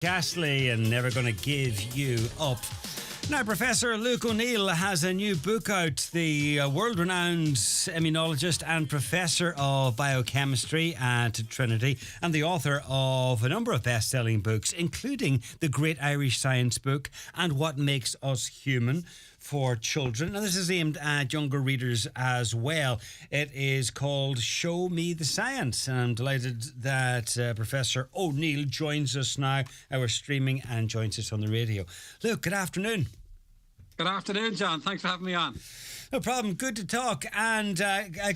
Ghastly and Never Gonna Give You Up. Now, Professor Luke O'Neill has a new book out, the world-renowned immunologist and professor of biochemistry at Trinity, and the author of a number of best-selling books, including The Great Irish Science Book and What Makes Us Human for children. And this is aimed at younger readers as well. It is called Show Me the Science. And I'm delighted that Professor O'Neill joins us now. We're streaming and joins us on the radio. Luke, good afternoon. Good afternoon, John. Thanks for having me on. No problem. Good to talk. And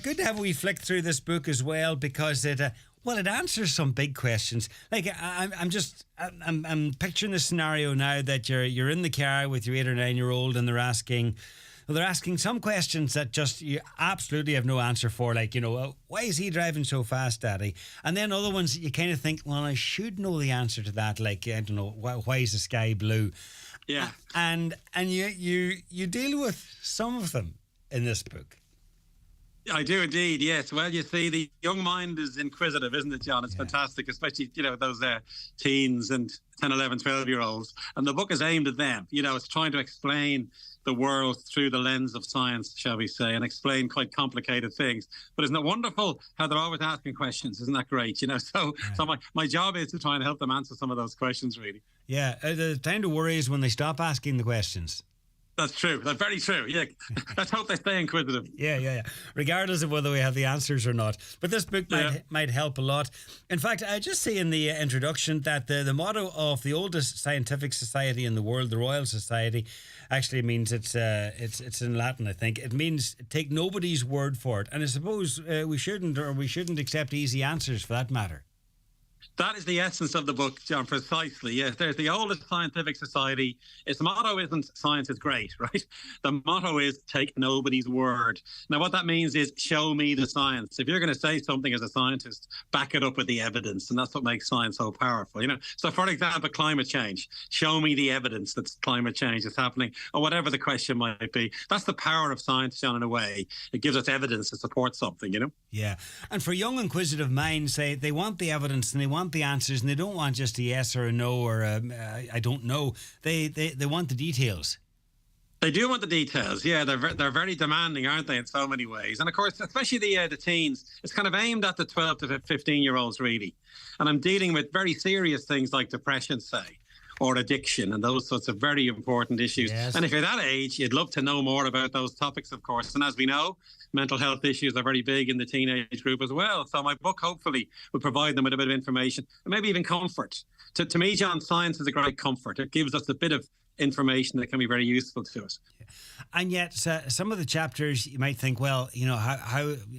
good to have a wee flick through this book as well, because it answers some big questions. Like I'm picturing the scenario now that you're in the car with your 8 or 9 year old, and they're asking some questions that just you absolutely have no answer for. Like, why is he driving so fast, Daddy? And then other ones that you kind of think, well, I should know the answer to that. Like, I don't know, why is the sky blue? Yeah. And you deal with some of them in this book. I do indeed, yes. Well, you see, the young mind is inquisitive, isn't it, John? It's fantastic, especially, those teens and 10, 11, 12-year-olds. And the book is aimed at them. It's trying to explain the world through the lens of science, shall we say, and explain quite complicated things. But isn't it wonderful how they're always asking questions? Isn't that great? So my job is to try and help them answer some of those questions, really. Yeah, the time to worry is when they stop asking the questions. That's true. That's very true. Yeah. Let's hope they stay inquisitive. Yeah. Regardless of whether we have the answers or not. But this book might help a lot. In fact, I just see in the introduction that the motto of the oldest scientific society in the world, the Royal Society, actually means it's in Latin, I think. It means take nobody's word for it. And I suppose we shouldn't accept easy answers for that matter. That is the essence of the book, John, precisely. Yes, there's the oldest scientific society. Its motto isn't science is great, right? The motto is take nobody's word. Now, what that means is show me the science. If you're going to say something as a scientist, back it up with the evidence. And that's what makes science so powerful. So, for example, climate change. Show me the evidence that climate change is happening, or whatever the question might be. That's the power of science, John, in a way. It gives us evidence to support something, Yeah. And for young, inquisitive minds, they want the evidence and they want the answers, and they don't want just a yes or a no or a I don't know. They want the details. They do want the details. Yeah, they're very demanding, aren't they, in so many ways? And of course, especially the teens, it's kind of aimed at the 12 to 15-year-olds, really. And I'm dealing with very serious things like depression, say, or addiction, and those sorts of very important issues. Yes. And if you're that age, you'd love to know more about those topics, of course. And as we know, mental health issues are very big in the teenage group as well. So my book hopefully will provide them with a bit of information and maybe even comfort. To me, John, science is a great comfort. It gives us a bit of information that can be very useful to us. And yet some of the chapters you might think, well,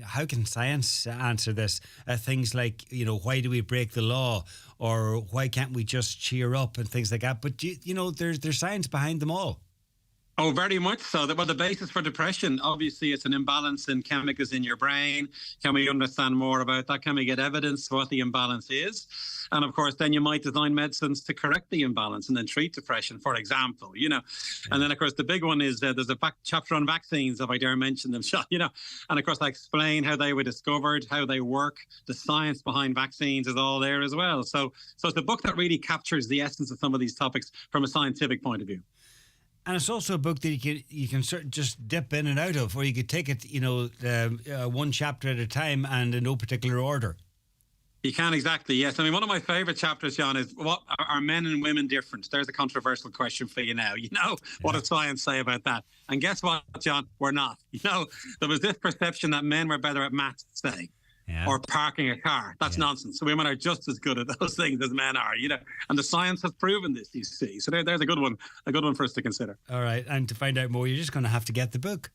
how can science answer this? Things like, why do we break the law, or why can't we just cheer up and things like that? But there's science behind them all. Oh, very much so. Well, the basis for depression, obviously, it's an imbalance in chemicals in your brain. Can we understand more about that? Can we get evidence for what the imbalance is? And of course, then you might design medicines to correct the imbalance and then treat depression, for example, And then, of course, the big one is there's a chapter on vaccines, if I dare mention them, And of course, I explain how they were discovered, how they work. The science behind vaccines is all there as well. So it's a book that really captures the essence of some of these topics from a scientific point of view. And it's also a book that you can sort of just dip in and out of, or you could take it, one chapter at a time and in no particular order. You can, exactly, yes. I mean, one of my favourite chapters, John, is what are men and women different? There's a controversial question for you now. What does science say about that? And guess what, John? We're not. There was this perception that men were better at maths, say. Yeah. Or parking a car. That's nonsense. So women are just as good at those things as men are, And the science has proven this, you see. So there's a good one for us to consider. All right. And to find out more, you're just going to have to get the book.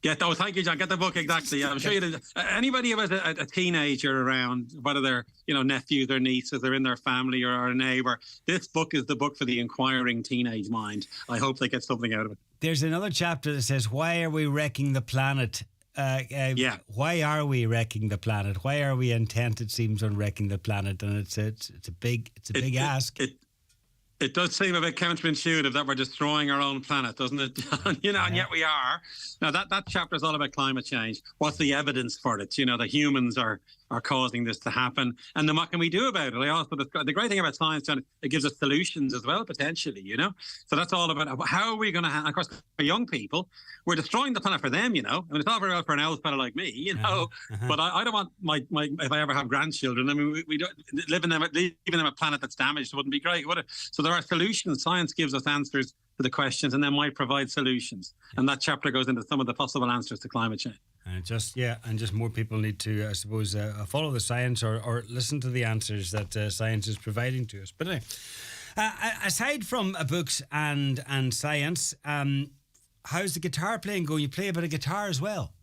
Thank you, John. Get the book, exactly. Yeah, I'm sure anybody who has a teenager around, whether they're, nephews or nieces, they're in their family or a neighbour, this book is the book for the inquiring teenage mind. I hope they get something out of it. There's another chapter that says, why are we wrecking the planet? Why are we wrecking the planet? Why are we intent, it seems, on wrecking the planet? And it's a big ask. It does seem a bit counterintuitive that we're destroying our own planet, doesn't it? And yet we are. Now, that chapter is all about climate change. What's the evidence for it? That humans are are causing this to happen, and then what can we do about it? I also the great thing about science, John, it gives us solutions as well, potentially. So that's all about how are we going to. Of course, for young people, we're destroying the planet for them. I mean, it's all very well for an old fella like me, But I don't want my if I ever have grandchildren. I mean, we don't leaving them a planet that's damaged wouldn't be great, would it? So there are solutions. Science gives us answers to the questions, and then might provide solutions. And that chapter goes into some of the possible answers to climate change. And just more people need to, I suppose, follow the science or listen to the answers that science is providing to us. But anyway, aside from books and science, how's the guitar playing going? You play a bit of guitar as well.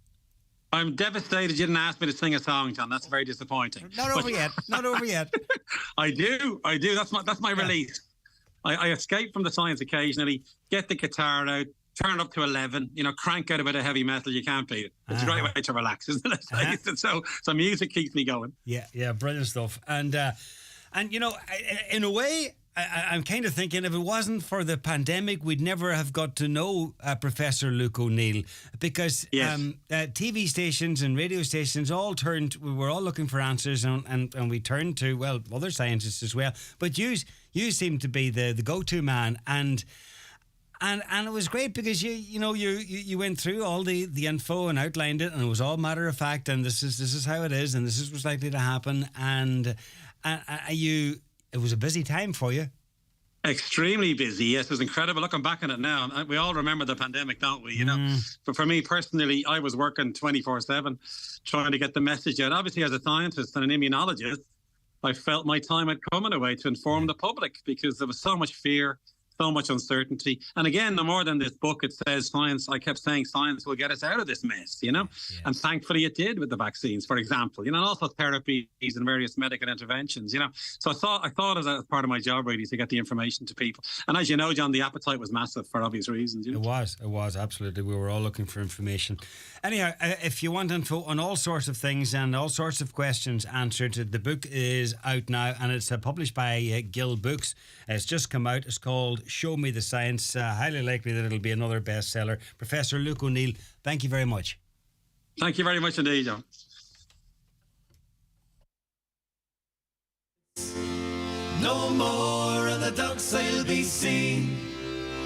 I'm devastated you didn't ask me to sing a song, John. That's very disappointing. Not over yet. Not over yet. I do. That's my release. I escape from the science occasionally, get the guitar out, turn it up to 11, crank out a bit of heavy metal. You can't beat it. It's a great way to relax, isn't it? So music keeps me going. Yeah, brilliant stuff. And in a way, I'm kind of thinking if it wasn't for the pandemic, we'd never have got to know Professor Luke O'Neill, because TV stations and radio stations we were all looking for answers, and we turned to, other scientists as well. But you seem to be the go-to man, and it was great because you went through all the info and outlined it, and it was all matter of fact, and this is how it is, and this is what's likely to happen, and it was a busy time for you. Extremely busy. Yes, it was incredible. Looking back on it now, we all remember the pandemic, don't we? But for me personally, I was working 24/7 trying to get the message out. Obviously, as a scientist and an immunologist, I felt my time had come in a way to inform the public, because there was so much fear, so much uncertainty. And again, no more than this book, it says science. I kept saying science will get us out of this mess, And thankfully it did with the vaccines, for example, and also therapies and various medical interventions, So I thought as a part of my job really to get the information to people. And as you know, John, the appetite was massive for obvious reasons. It was absolutely. We were all looking for information. Anyhow, if you want info on all sorts of things and all sorts of questions answered, the book is out now, and it's published by Gill Books. It's just come out. It's called Show Me the Science. Highly likely that it'll be another bestseller. Professor Luke O'Neill, thank you very much. Thank you very much indeed, John. No more of the ducks I'll be seen.